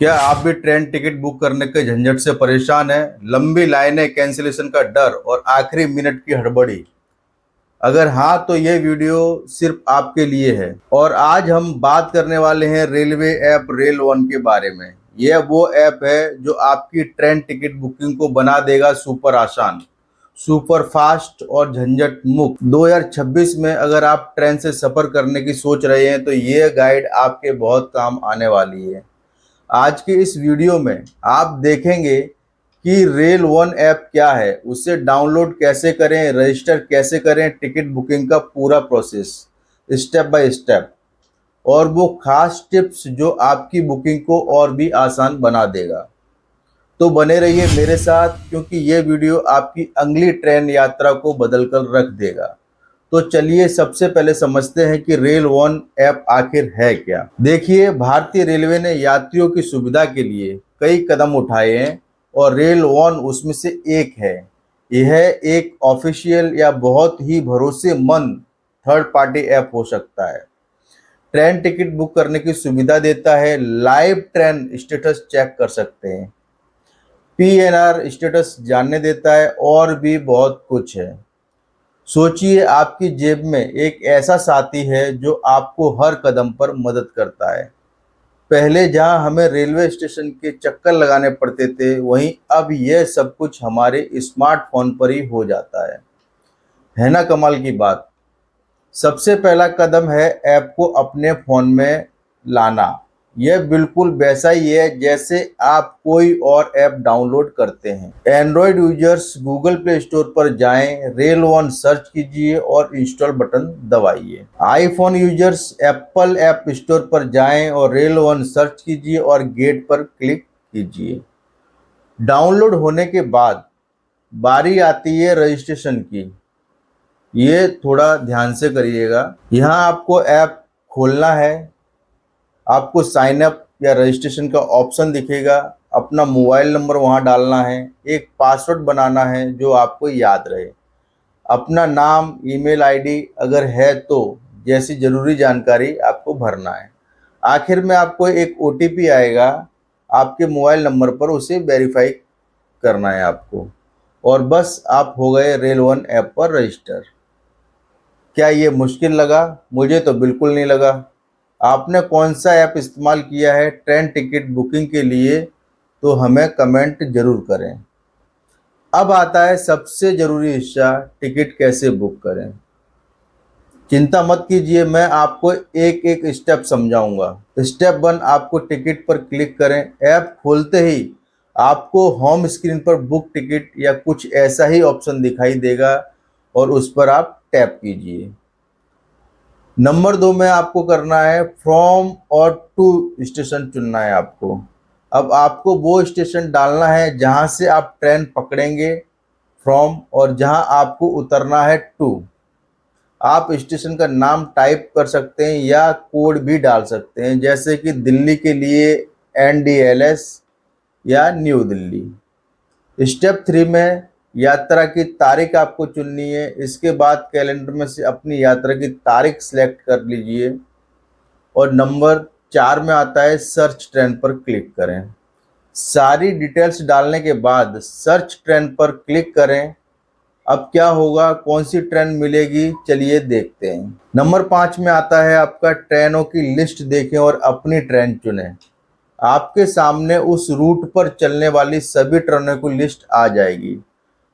क्या आप भी ट्रेन टिकट बुक करने के झंझट से परेशान हैं? लंबी लाइनें, कैंसिलेशन का डर और आखिरी मिनट की हड़बड़ी। अगर हाँ, तो ये वीडियो सिर्फ आपके लिए है। और आज हम बात करने वाले हैं रेलवे ऐप रेल वन के बारे में। यह वो ऐप है जो आपकी ट्रेन टिकट बुकिंग को बना देगा सुपर आसान, सुपर फास्ट और झंझट मुक्त। 2026 में अगर आप ट्रेन से सफर करने की सोच रहे हैं तो ये गाइड आपके बहुत काम आने वाली है। आज के इस वीडियो में आप देखेंगे कि रेल वन ऐप क्या है, उसे डाउनलोड कैसे करें, रजिस्टर कैसे करें, टिकट बुकिंग का पूरा प्रोसेस स्टेप बाय स्टेप, और वो खास टिप्स जो आपकी बुकिंग को और भी आसान बना देगा। तो बने रहिए मेरे साथ, क्योंकि ये वीडियो आपकी अगली ट्रेन यात्रा को बदल कर रख देगा। तो चलिए सबसे पहले समझते हैं कि रेल वन ऐप आखिर है क्या। देखिए, भारतीय रेलवे ने यात्रियों की सुविधा के लिए कई कदम उठाए हैं और रेल वन उसमें से एक है। यह एक ऑफिशियल या बहुत ही भरोसेमंद थर्ड पार्टी ऐप हो सकता है। ट्रेन टिकट बुक करने की सुविधा देता है, लाइव ट्रेन स्टेटस चेक कर सकते हैं, पीएनआर स्टेटस जानने देता है और भी बहुत कुछ है। सोचिए, आपकी जेब में एक ऐसा साथी है जो आपको हर कदम पर मदद करता है। पहले जहां हमें रेलवे स्टेशन के चक्कर लगाने पड़ते थे, वहीं अब यह सब कुछ हमारे स्मार्टफोन पर ही हो जाता है ना कमाल की बात। सबसे पहला कदम है ऐप को अपने फ़ोन में लाना। यह बिल्कुल वैसा ही है जैसे आप कोई और ऐप डाउनलोड करते हैं। Android users Google play store पर जाएं, रेल वन सर्च कीजिए और इंस्टॉल बटन दबाइए। IPhone users Apple app store पर जाएं और रेल वन सर्च कीजिए और गेट पर क्लिक कीजिए। डाउनलोड होने के बाद बारी आती है रजिस्ट्रेशन की। ये थोड़ा ध्यान से करिएगा। यहाँ आपको ऐप खोलना है, आपको साइन अप या रजिस्ट्रेशन का ऑप्शन दिखेगा, अपना मोबाइल नंबर वहाँ डालना है, एक पासवर्ड बनाना है जो आपको याद रहे, अपना नाम, ईमेल आईडी अगर है तो जैसी ज़रूरी जानकारी आपको भरना है। आखिर में आपको एक ओटीपी आएगा आपके मोबाइल नंबर पर, उसे वेरीफाई करना है आपको, और बस आप हो गए रेल वन ऐप पर रजिस्टर। क्या ये मुश्किल लगा? मुझे तो बिल्कुल नहीं लगा। आपने कौन सा ऐप इस्तेमाल किया है ट्रेन टिकट बुकिंग के लिए, तो हमें कमेंट ज़रूर करें। अब आता है सबसे ज़रूरी हिस्सा, टिकट कैसे बुक करें। चिंता मत कीजिए, मैं आपको एक एक स्टेप समझाऊंगा। स्टेप 1, आपको टिकट पर क्लिक करें। ऐप खोलते ही आपको होम स्क्रीन पर बुक टिकट या कुछ ऐसा ही ऑप्शन दिखाई देगा और उस पर आप टैप कीजिए। नंबर 2 में आपको करना है फ्रॉम और टू स्टेशन चुनना है आपको। अब आपको वो स्टेशन डालना है जहाँ से आप ट्रेन पकड़ेंगे, फ्रॉम, और जहाँ आपको उतरना है, टू। आप स्टेशन का नाम टाइप कर सकते हैं या कोड भी डाल सकते हैं, जैसे कि दिल्ली के लिए NDLS या न्यू दिल्ली। स्टेप 3 में यात्रा की तारीख आपको चुननी है। इसके बाद कैलेंडर में से अपनी यात्रा की तारीख सेलेक्ट कर लीजिए और नंबर 4 में आता है सर्च ट्रेन पर क्लिक करें। सारी डिटेल्स डालने के बाद सर्च ट्रेन पर क्लिक करें। अब क्या होगा, कौन सी ट्रेन मिलेगी, चलिए देखते हैं। नंबर 5 में आता है आपका ट्रेनों की लिस्ट देखें और अपनी ट्रेन चुनें। आपके सामने उस रूट पर चलने वाली सभी ट्रेनों की लिस्ट आ जाएगी।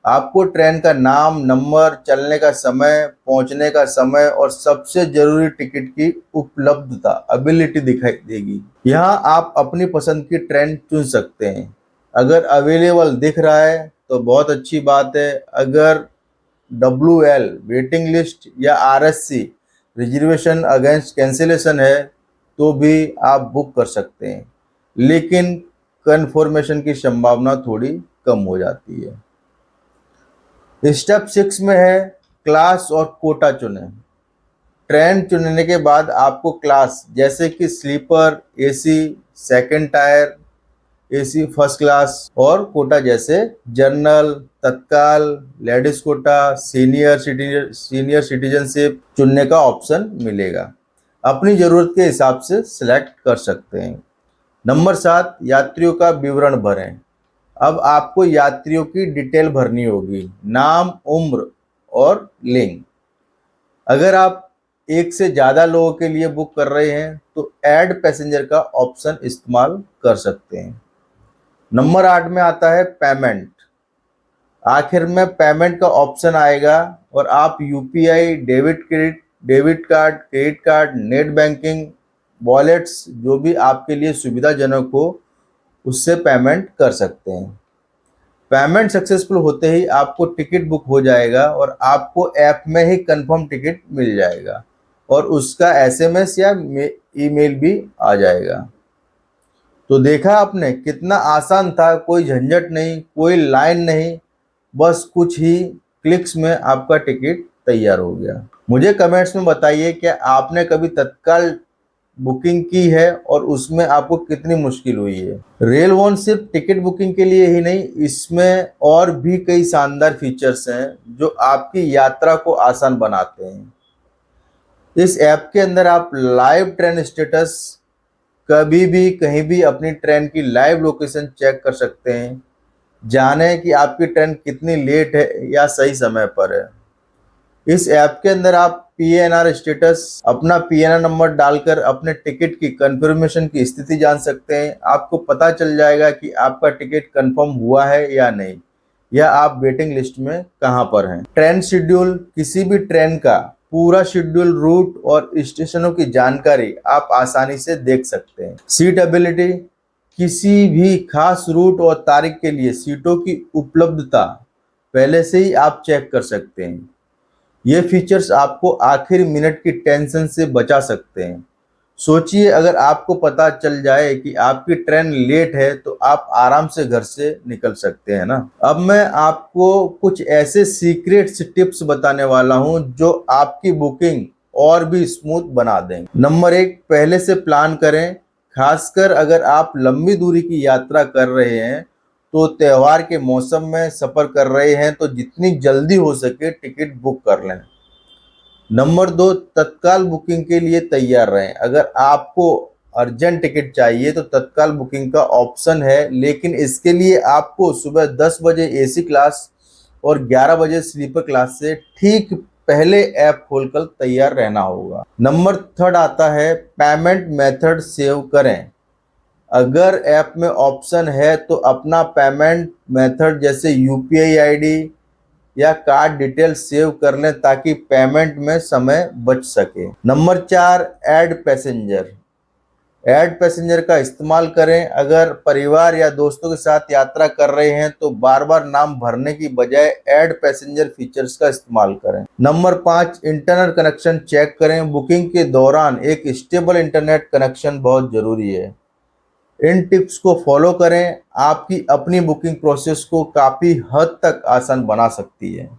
आपको ट्रेन का नाम, नंबर, चलने का समय, पहुंचने का समय और सबसे जरूरी टिकट की उपलब्धता, अवेलेबिलिटी दिखाई देगी। यहाँ आप अपनी पसंद की ट्रेन चुन सकते हैं। अगर अवेलेबल दिख रहा है तो बहुत अच्छी बात है। अगर WL वेटिंग लिस्ट या RSC रिजर्वेशन अगेंस्ट कैंसिलेशन है तो भी आप बुक कर सकते हैं, लेकिन कन्फर्मेशन की संभावना थोड़ी कम हो जाती है। स्टेप 6 में है क्लास और कोटा चुनें। ट्रेन चुनने के बाद आपको क्लास जैसे कि sleeper, AC, second tier, AC first class, और कोटा जैसे जनरल, तत्काल, लेडीज कोटा, सीनियर सिटीजनशिप चुनने का ऑप्शन मिलेगा। अपनी ज़रूरत के हिसाब से सिलेक्ट कर सकते हैं। नंबर 7, यात्रियों का विवरण भरें। अब आपको यात्रियों की डिटेल भरनी होगी, नाम, उम्र और लिंग। अगर आप एक से ज़्यादा लोगों के लिए बुक कर रहे हैं तो ऐड पैसेंजर का ऑप्शन इस्तेमाल कर सकते हैं। नंबर 8 में आता है पेमेंट। आखिर में पेमेंट का ऑप्शन आएगा और आप UPI, debit card, credit card, net banking, wallets जो भी आपके लिए सुविधाजनक हो उससे पेमेंट कर सकते हैं। पेमेंट सक्सेसफुल होते ही आपको टिकट बुक हो जाएगा और आपको ऐप में ही कंफर्म टिकट मिल जाएगा और उसका एसएमएस या ईमेल भी आ जाएगा। तो देखा आपने कितना आसान था, कोई झंझट नहीं, कोई लाइन नहीं, बस कुछ ही क्लिक्स में आपका टिकट तैयार हो गया। मुझे कमेंट्स में बताइए कि आपने कभी तत्काल बुकिंग की है और उसमें आपको कितनी मुश्किल हुई है। रेल वन सिर्फ टिकट बुकिंग के लिए ही नहीं, इसमें और भी कई शानदार फीचर्स हैं जो आपकी यात्रा को आसान बनाते हैं। इस ऐप के अंदर आप लाइव ट्रेन स्टेटस, कभी भी कहीं भी अपनी ट्रेन की लाइव लोकेशन चेक कर सकते हैं, जाने कि आपकी ट्रेन कितनी लेट है या सही समय पर है। इस ऐप के अंदर आप पीएनआर स्टेटस, अपना पीएनआर नंबर डालकर अपने टिकट की कंफर्मेशन की स्थिति जान सकते हैं। आपको पता चल जाएगा कि आपका टिकट कंफर्म हुआ है या नहीं, या आप वेटिंग लिस्ट में कहां पर हैं। ट्रेन शेड्यूल, किसी भी ट्रेन का पूरा शेड्यूल, रूट और स्टेशनों की जानकारी आप आसानी से देख सकते हैं। सीट अवेलेबिलिटी, किसी भी खास रूट और तारीख के लिए सीटों की उपलब्धता पहले से ही आप चेक कर सकते हैं। ये फीचर्स आपको आखिरी मिनट की टेंशन से बचा सकते हैं। सोचिए अगर आपको पता चल जाए कि आपकी ट्रेन लेट है तो आप आराम से घर से निकल सकते हैं ना। अब मैं आपको कुछ ऐसे सीक्रेट्स टिप्स बताने वाला हूं जो आपकी बुकिंग और भी स्मूथ बना देंगे। नंबर 1, पहले से प्लान करें। खासकर अगर आप लंबी दूरी की यात्रा कर रहे हैं तो त्योहार के मौसम में सफर कर रहे हैं तो जितनी जल्दी हो सके टिकट बुक कर लें। नंबर 2, तत्काल बुकिंग के लिए तैयार रहें। अगर आपको अर्जेंट टिकट चाहिए तो तत्काल बुकिंग का ऑप्शन है, लेकिन इसके लिए आपको सुबह 10 बजे एसी क्लास और 11 बजे स्लीपर क्लास से ठीक पहले ऐप खोलकर तैयार रहना होगा। नंबर 3 आता है पेमेंट मेथड सेव करें। अगर ऐप में ऑप्शन है तो अपना पेमेंट मेथड जैसे यूपीआई आईडी या कार्ड डिटेल सेव कर लें ताकि पेमेंट में समय बच सके। नंबर 4, ऐड पैसेंजर का इस्तेमाल करें। अगर परिवार या दोस्तों के साथ यात्रा कर रहे हैं तो बार बार नाम भरने की बजाय ऐड पैसेंजर फीचर्स का इस्तेमाल करें। नंबर 5, इंटरनेट कनेक्शन चेक करें। बुकिंग के दौरान एक स्टेबल इंटरनेट कनेक्शन बहुत जरूरी है। इन टिप्स को फॉलो करें, आपकी अपनी बुकिंग प्रोसेस को काफ़ी हद तक आसान बना सकती है।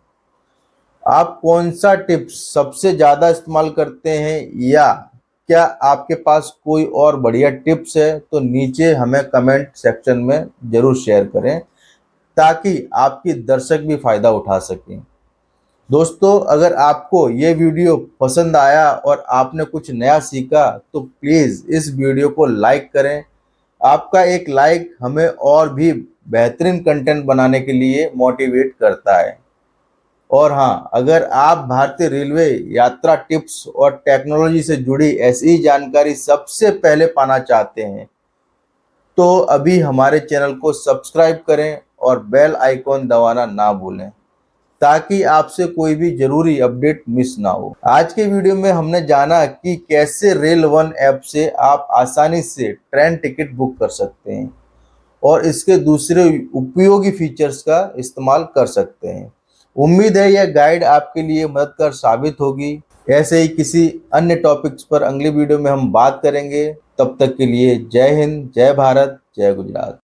आप कौन सा टिप्स सबसे ज़्यादा इस्तेमाल करते हैं, या क्या आपके पास कोई और बढ़िया टिप्स है तो नीचे हमें कमेंट सेक्शन में ज़रूर शेयर करें ताकि आपकी दर्शक भी फ़ायदा उठा सकें। दोस्तों, अगर आपको ये वीडियो पसंद आया और आपने कुछ नया सीखा तो प्लीज़ इस वीडियो को लाइक करें। आपका एक लाइक हमें और भी बेहतरीन कंटेंट बनाने के लिए मोटिवेट करता है। और हाँ, अगर आप भारतीय रेलवे यात्रा टिप्स और टेक्नोलॉजी से जुड़ी ऐसी ही जानकारी सबसे पहले पाना चाहते हैं तो अभी हमारे चैनल को सब्सक्राइब करें और बेल आइकॉन दबाना ना भूलें ताकि आपसे कोई भी जरूरी अपडेट मिस ना हो। आज के वीडियो में हमने जाना कि कैसे रेल वन ऐप से आप आसानी से ट्रेन टिकट बुक कर सकते हैं और इसके दूसरे उपयोगी फीचर्स का इस्तेमाल कर सकते हैं। उम्मीद है यह गाइड आपके लिए मददगार साबित होगी। ऐसे ही किसी अन्य टॉपिक्स पर अगली वीडियो में हम बात करेंगे। तब तक के लिए जय हिंद, जय भारत, जय गुजरात।